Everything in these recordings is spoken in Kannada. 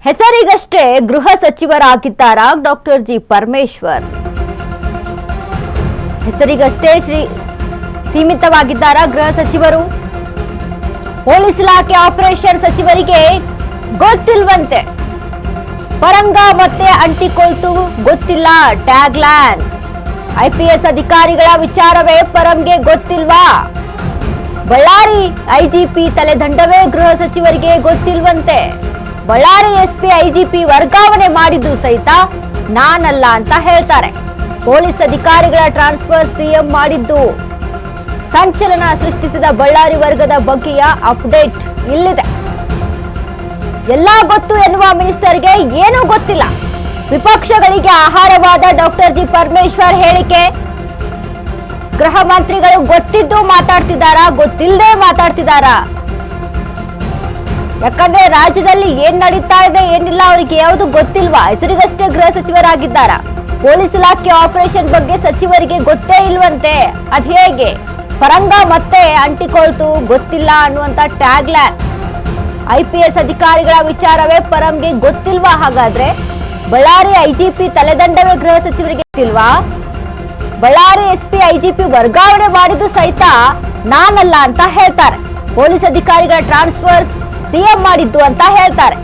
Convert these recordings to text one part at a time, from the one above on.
ಹೆಸರಿಗಷ್ಟೇ ಗೃಹ ಸಚಿವರಾಗಿದ್ದಾರಾ ಡಾಕ್ಟರ್ ಜಿ ಪರಮೇಶ್ವರ್? ಹೆಸರಿಗಷ್ಟೇ ಸೀಮಿತವಾಗಿದ್ದಾರಾ ಗೃಹ ಸಚಿವರು? ಪೊಲೀಸ್ ಇಲಾಖೆ ಆಪರೇಷನ್ ಸಚಿವರಿಗೆ ಗೊತ್ತಿಲ್ವಂತೆ. ಪರಂಗ ಮತ್ತೆ ಅಂಟಿಕೊಳ್ತು ಗೊತ್ತಿಲ್ಲ ಟ್ಯಾಗ್ ಲೈನ್. ಐಪಿಎಸ್ ಅಧಿಕಾರಿಗಳ ವಿಚಾರವೇ ಪರಂಗೆ ಗೊತ್ತಿಲ್ವಾ? ಬಳ್ಳಾರಿ ಐಜಿಪಿ ತಲೆದಂಡವೇ ಗೃಹ ಸಚಿವರಿಗೆ ಗೊತ್ತಿಲ್ವಂತೆ. ಬಳ್ಳಾರಿ ಎಸ್ಪಿ ಐಜಿಪಿ ವರ್ಗಾವಣೆ ಮಾಡಿದ್ದು ಸಹಿತ ನಾನಲ್ಲ ಅಂತ ಹೇಳ್ತಾರೆ. ಪೊಲೀಸ್ ಅಧಿಕಾರಿಗಳ ಟ್ರಾನ್ಸ್ಫರ್ ಸಿಎಂ ಮಾಡಿದ್ದು ಸಂಚಲನ ಸೃಷ್ಟಿಸಿದ ಬಳ್ಳಾರಿ ವರ್ಗದ ಬಗ್ಗೆಯ ಅಪ್ಡೇಟ್ ಇಲ್ಲಿದೆ. ಎಲ್ಲಾ ಗೊತ್ತು ಎನ್ನುವ ಮಿನಿಸ್ಟರ್ಗೆ ಏನೂ ಗೊತ್ತಿಲ್ಲ. ವಿಪಕ್ಷಗಳಿಗೆ ಆಹಾರವಾದ ಡಾಕ್ಟರ್ ಜಿ ಪರಮೇಶ್ವರ್ ಹೇಳಿಕೆ. ಗೃಹ ಮಂತ್ರಿಗಳು ಗೊತ್ತಿದ್ದು ಮಾತಾಡ್ತಿದ್ದಾರಾ, ಗೊತ್ತಿಲ್ಲದೆ ಮಾತಾಡ್ತಿದ್ದಾರಾ? ಯಾಕಂದ್ರೆ ರಾಜ್ಯದಲ್ಲಿ ಏನ್ ನಡೀತಾ ಇದೆ ಏನಿಲ್ಲ ಅವರಿಗೆ ಯಾವುದು ಗೊತ್ತಿಲ್ವಾ? ಹೆಸರಿಗಷ್ಟೇ ಗೃಹ ಸಚಿವರಾಗಿದ್ದಾರ. ಪೊಲೀಸ್ ಇಲಾಖೆ ಆಪರೇಷನ್ ಬಗ್ಗೆ ಸಚಿವರಿಗೆ ಗೊತ್ತೇ ಇಲ್ವಂತೆ. ಅದ್ ಹೇಗೆ? ಪರಂಗ ಮತ್ತೆ ಅಂಟಿಕೊಳ್ತು ಗೊತ್ತಿಲ್ಲ ಅನ್ನುವಂತ ಟ್ಯಾಗ್ ಲೈನ್. ಐಪಿಎಸ್ ಅಧಿಕಾರಿಗಳ ವಿಚಾರವೇ ಪರಂಗೆ ಗೊತ್ತಿಲ್ವಾ? ಹಾಗಾದ್ರೆ ಬಳ್ಳಾರಿ ಐಜಿಪಿ ತಲೆದಂಡವೇ ಗೃಹ ಸಚಿವರಿಗೆ ಗೊತ್ತಿಲ್ವಾ? ಬಳ್ಳಾರಿ ಎಸ್ಪಿ ಐಜಿಪಿ ವರ್ಗಾವಣೆ ಮಾಡಿದ್ದು ಸಹಿತ ನಾನಲ್ಲ ಅಂತ ಹೇಳ್ತಾರೆ. ಪೊಲೀಸ್ ಅಧಿಕಾರಿಗಳ ಟ್ರಾನ್ಸ್ಫರ್ ಸಿಎಂ ಮಾಡಿದ್ದು ಅಂತ ಹೇಳ್ತಾರೆ.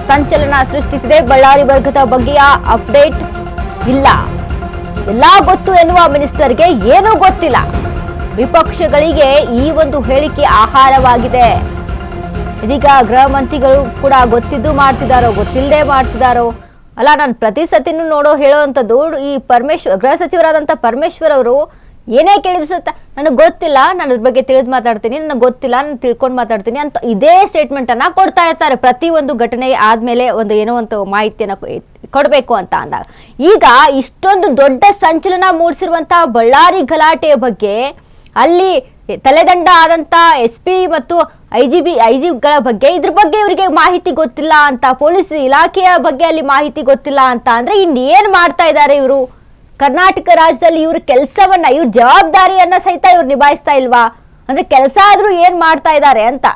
ಸಂಚಲನ ಸೃಷ್ಟಿಸಿದೆ ಬಳ್ಳಾರಿ ವರ್ಗದ ಬಗ್ಗೆಯ ಅಪ್ಡೇಟ್ ಇಲ್ಲ. ಎಲ್ಲಾ ಗೊತ್ತು ಎನ್ನುವ ಮಿನಿಸ್ಟರ್ಗೆ ಏನೂ ಗೊತ್ತಿಲ್ಲ. ವಿಪಕ್ಷಗಳಿಗೆ ಈ ಒಂದು ಹೇಳಿಕೆ ಆಹಾರವಾಗಿದೆ. ಇದೀಗ ಗೃಹ ಮಂತ್ರಿಗಳು ಕೂಡ ಗೊತ್ತಿದ್ದು ಮಾಡ್ತಿದಾರೋ ಗೊತ್ತಿಲ್ಲದೆ ಮಾಡ್ತಿದಾರೋ ಅಲ್ಲ, ನಾನು ಪ್ರತಿ ಸತಿನೂ ಹೇಳುವಂಥದ್ದು ಈ ಗೃಹ ಸಚಿವರಾದಂಥ ಪರಮೇಶ್ವರ್ ಅವರು ಏನೇ ಕೇಳಿದ್ರು ಸತ್ತ ನನಗೆ ಗೊತ್ತಿಲ್ಲ, ನಾನು ಅದ್ರ ಬಗ್ಗೆ ತಿಳಿದು ಮಾತಾಡ್ತೀನಿ, ನನಗೆ ಗೊತ್ತಿಲ್ಲ, ನಾನು ತಿಳ್ಕೊಂಡು ಮಾತಾಡ್ತೀನಿ ಅಂತ ಇದೇ ಸ್ಟೇಟ್ಮೆಂಟ್ ಅನ್ನ ಕೊಡ್ತಾ ಇರ್ತಾರೆ. ಪ್ರತಿ ಒಂದು ಘಟನೆ ಆದ್ಮೇಲೆ ಏನೋ ಒಂದು ಮಾಹಿತಿಯನ್ನು ಕೊಡಬೇಕು ಅಂತ ಅಂದಾಗ ಈಗ ಇಷ್ಟೊಂದು ದೊಡ್ಡ ಸಂಚಲನ ಮೂಡಿಸಿರುವಂತಹ ಬಳ್ಳಾರಿ ಗಲಾಟೆಯ ಬಗ್ಗೆ ಅಲ್ಲಿ ತಲೆದಂಡ ಆದಂತ ಎಸ್ಪಿ ಮತ್ತು ಐಜಿಗಳ ಬಗ್ಗೆ ಇದ್ರ ಬಗ್ಗೆ ಇವರಿಗೆ ಮಾಹಿತಿ ಗೊತ್ತಿಲ್ಲ ಅಂತ, ಪೊಲೀಸ್ ಇಲಾಖೆಯ ಬಗ್ಗೆ ಅಲ್ಲಿ ಮಾಹಿತಿ ಗೊತ್ತಿಲ್ಲ ಅಂತ ಅಂದ್ರೆ ಇನ್ನೇನ್ ಮಾಡ್ತಾ ಇದ್ದಾರೆ ಇವರು? ಕರ್ನಾಟಕ ರಾಜ್ಯದಲ್ಲಿ ಇವ್ರ ಕೆಲಸವನ್ನ, ಇವ್ರ ಜವಾಬ್ದಾರಿಯನ್ನ ಸಹಿತ ಇವ್ರು ನಿಭಾಯಿಸ್ತಾ ಇಲ್ವಾ? ಅಂದ್ರೆ ಕೆಲಸ ಆದ್ರೂ ಏನ್ ಮಾಡ್ತಾ ಇದ್ದಾರೆ ಅಂತ.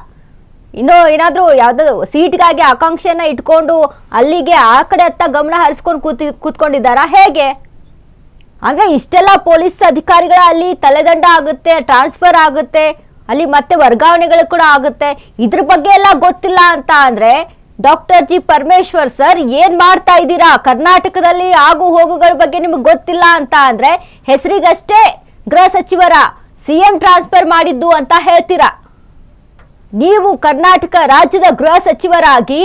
ಇನ್ನು ಏನಾದ್ರೂ ಯಾವ್ದಾದ್ರು ಸೀಟ್ಗಾಗಿ ಆಕಾಂಕ್ಷೆಯನ್ನ ಇಟ್ಕೊಂಡು ಅಲ್ಲಿಗೆ ಆ ಕಡೆ ಅತ್ತ ಗಮನ ಹರಿಸ್ಕೊಂಡು ಕೂತ್ಕೊಂಡಿದ್ದಾರಾ ಹೇಗೆ? ಅಂದ್ರೆ ಇಷ್ಟೆಲ್ಲ ಪೊಲೀಸ್ ಅಧಿಕಾರಿಗಳ ಅಲ್ಲಿ ತಲೆದಂಡ ಆಗುತ್ತೆ, ಟ್ರಾನ್ಸ್ಫರ್ ಆಗುತ್ತೆ, ಅಲ್ಲಿ ಮತ್ತೆ ವರ್ಗಾವಣೆಗಳು ಕೂಡ ಆಗುತ್ತೆ. ಇದ್ರ ಬಗ್ಗೆ ಎಲ್ಲ ಗೊತ್ತಿಲ್ಲ ಅಂತ ಅಂದ್ರೆ ಡಾಕ್ಟರ್ ಜಿ ಪರಮೇಶ್ವರ್ ಸರ್ ಏನ್ ಮಾಡ್ತಾ ಇದ್ದೀರಾ? ಕರ್ನಾಟಕದಲ್ಲಿ ಆಗು ಹೋಗುಗಳ ಬಗ್ಗೆ ನಿಮ್ಗೆ ಗೊತ್ತಿಲ್ಲ ಅಂತ ಅಂದ್ರೆ ಹೆಸರಿಗಷ್ಟೇ ಗೃಹ ಸಚಿವರ ಸಿಎಂ ಟ್ರಾನ್ಸ್ಫರ್ ಮಾಡಿದ್ದು ಅಂತ ಹೇಳ್ತೀರಾ. ನೀವು ಕರ್ನಾಟಕ ರಾಜ್ಯದ ಗೃಹ ಸಚಿವರಾಗಿ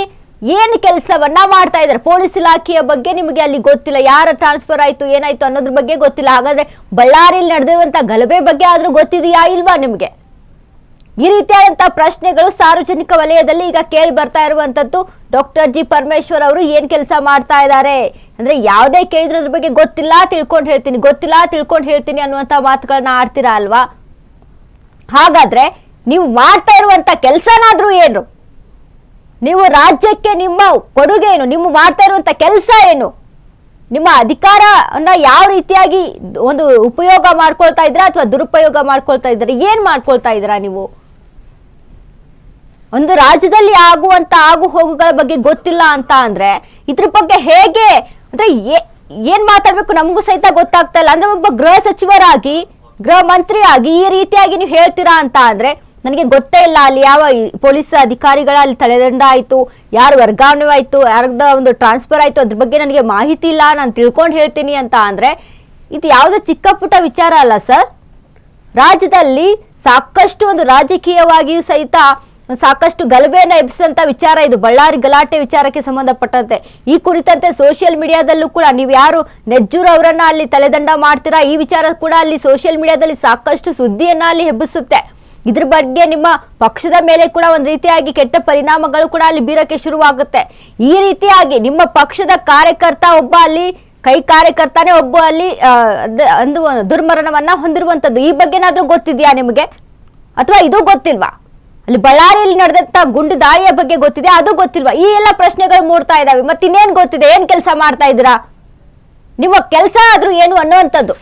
ಏನು ಕೆಲಸವನ್ನ ಮಾಡ್ತಾ ಇದ್ದಾರೆ? ಪೊಲೀಸ್ ಇಲಾಖೆಯ ಬಗ್ಗೆ ನಿಮಗೆ ಅಲ್ಲಿ ಗೊತ್ತಿಲ್ಲ, ಯಾರ ಟ್ರಾನ್ಸ್ಫರ್ ಆಯ್ತು ಏನಾಯ್ತು ಅನ್ನೋದ್ರ ಬಗ್ಗೆ ಗೊತ್ತಿಲ್ಲ. ಹಾಗಾದ್ರೆ ಬಳ್ಳಾರಿಯಲ್ಲಿ ನಡೆದಿರುವಂತ ಗಲಭೆ ಬಗ್ಗೆ ಆದ್ರೂ ಗೊತ್ತಿದೆಯಾ ಇಲ್ವಾ ನಿಮ್ಗೆ? ಈ ರೀತಿಯಾದಂತಹ ಪ್ರಶ್ನೆಗಳು ಸಾರ್ವಜನಿಕ ವಲಯದಲ್ಲಿ ಈಗ ಕೇಳಿ ಬರ್ತಾ ಇರುವಂತದ್ದು. ಡಾಕ್ಟರ್ ಜಿ ಪರಮೇಶ್ವರ್ ಅವರು ಏನ್ ಕೆಲಸ ಮಾಡ್ತಾ ಇದ್ದಾರೆ ಅಂದ್ರೆ ಯಾವುದೇ ಕೇಳಿದ್ರದ್ರ ಬಗ್ಗೆ ಗೊತ್ತಿಲ್ಲ ತಿಳ್ಕೊಂಡು ಹೇಳ್ತೀನಿ, ಗೊತ್ತಿಲ್ಲ ತಿಳ್ಕೊಂಡು ಹೇಳ್ತೀನಿ ಅನ್ನುವಂತ ಮಾತುಗಳನ್ನ ಆಡ್ತೀರಾ ಅಲ್ವಾ? ಹಾಗಾದ್ರೆ ನೀವು ಮಾಡ್ತಾ ಇರುವಂತ ಕೆಲಸನಾದ್ರೂ ಏನು? ನೀವು ರಾಜ್ಯಕ್ಕೆ ನಿಮ್ಮ ಕೊಡುಗೆ ಏನು? ನೀವು ಮಾಡ್ತಾ ಇರುವಂತ ಕೆಲಸ ಏನು? ನಿಮ್ಮ ಅಧಿಕಾರವನ್ನ ಯಾವ ರೀತಿಯಾಗಿ ಒಂದು ಉಪಯೋಗ ಮಾಡ್ಕೊಳ್ತಾ ಇದ್ದೀರಾ ಅಥವಾ ದುರುಪಯೋಗ ಮಾಡ್ಕೊಳ್ತಾ ಇದ್ದೀರಾ? ಏನ್ ಮಾಡ್ಕೊಳ್ತಾ ಇದ್ದೀರಾ ನೀವು? ಒಂದು ರಾಜ್ಯದಲ್ಲಿ ಆಗುವಂತ ಆಗು ಹೋಗುಗಳ ಬಗ್ಗೆ ಗೊತ್ತಿಲ್ಲ ಅಂತ ಅಂದ್ರೆ ಇದ್ರ ಬಗ್ಗೆ ಹೇಗೆ ಅಂದ್ರೆ ಏನ್ ಮಾತಾಡ್ಬೇಕು ನಮಗೂ ಸಹಿತ ಗೊತ್ತಾಗ್ತಾ ಇಲ್ಲ. ಅಂದ್ರೆ ಒಬ್ಬ ಗೃಹ ಸಚಿವರಾಗಿ, ಗೃಹ ಮಂತ್ರಿ ಆಗಿ ಈ ರೀತಿಯಾಗಿ ನೀವು ಹೇಳ್ತೀರಾ ಅಂತ ಅಂದ್ರೆ ನನಗೆ ಗೊತ್ತೇ ಇಲ್ಲ ಅಲ್ಲಿ ಯಾವ ಪೊಲೀಸ್ ಅಧಿಕಾರಿಗಳ ಅಲ್ಲಿ ತಲೆದಂಡ ಆಯ್ತು, ಯಾರು ವರ್ಗಾವಣೆ ಆಯ್ತು, ಯಾರ್ದ ಒಂದು ಟ್ರಾನ್ಸ್ಫರ್ ಆಯ್ತು, ಅದ್ರ ಬಗ್ಗೆ ನನಗೆ ಮಾಹಿತಿ ಇಲ್ಲ, ನಾನು ತಿಳ್ಕೊಂಡು ಹೇಳ್ತೀನಿ ಅಂತ ಅಂದ್ರೆ ಇದು ಯಾವುದೋ ಚಿಕ್ಕ ಪುಟ್ಟ ವಿಚಾರ ಅಲ್ಲ ಸರ್. ರಾಜ್ಯದಲ್ಲಿ ಸಾಕಷ್ಟು ಒಂದು ರಾಜಕೀಯವಾಗಿಯೂ ಸಹಿತ ಸಾಕಷ್ಟು ಗಲಭೆಯನ್ನ ಎಬ್ಬಿಸಿದಂತ ವಿಚಾರ ಇದು. ಬಳ್ಳಾರಿ ಗಲಾಟೆ ವಿಚಾರಕ್ಕೆ ಸಂಬಂಧಪಟ್ಟಂತೆ ಈ ಕುರಿತಂತೆ ಸೋಷಿಯಲ್ ಮೀಡಿಯಾದಲ್ಲೂ ಕೂಡ ನೀವು ಯಾರು ನೆಜ್ಜೂರ್ ಅವರನ್ನ ಅಲ್ಲಿ ತಲೆದಂಡ ಮಾಡ್ತೀರಾ, ಈ ವಿಚಾರ ಕೂಡ ಅಲ್ಲಿ ಸೋಷಿಯಲ್ ಮೀಡಿಯಾದಲ್ಲಿ ಸಾಕಷ್ಟು ಸುದ್ದಿಯನ್ನ ಅಲ್ಲಿ ಹೆಬ್ಬಿಸುತ್ತೆ. ಇದ್ರ ಬಗ್ಗೆ ನಿಮ್ಮ ಪಕ್ಷದ ಮೇಲೆ ಕೂಡ ಒಂದು ರೀತಿಯಾಗಿ ಕೆಟ್ಟ ಪರಿಣಾಮಗಳು ಕೂಡ ಅಲ್ಲಿ ಬೀರಕ್ಕೆ ಶುರುವಾಗುತ್ತೆ. ಈ ರೀತಿಯಾಗಿ ನಿಮ್ಮ ಪಕ್ಷದ ಕಾರ್ಯಕರ್ತ ಒಬ್ಬ ಅಲ್ಲಿ ಕಾರ್ಯಕರ್ತಾನೆ ಒಬ್ಬ ಅಲ್ಲಿ ದುರ್ಮರಣವನ್ನ ಹೊಂದಿರುವಂತದ್ದು, ಈ ಬಗ್ಗೆನಾದ್ರೂ ಗೊತ್ತಿದ್ಯಾ ನಿಮಗೆ? ಅಥವಾ ಇದು ಗೊತ್ತಿಲ್ವಾ? ಅಲ್ಲಿ ಬಳ್ಳಾರಿಯಲ್ಲಿ ನಡೆದಂತ ಗುಂಡು ದಾಳಿಯ ಬಗ್ಗೆ ಗೊತ್ತಿದೆ, ಅದು ಗೊತ್ತಿಲ್ವಾ? ಈ ಎಲ್ಲ ಪ್ರಶ್ನೆಗಳು ಮೂಡ್ತಾ ಇದಾವೆ. ಮತ್ತೆ ಇನ್ನೇನ್ ಗೊತ್ತಿದೆ? ಏನ್ ಕೆಲಸ ಮಾಡ್ತಾ ಇದ್ದೀರಾ? ನಿಮ್ಮ ಕೆಲಸ ಆದ್ರೂ ಏನು ಅನ್ನುವಂಥದ್ದು.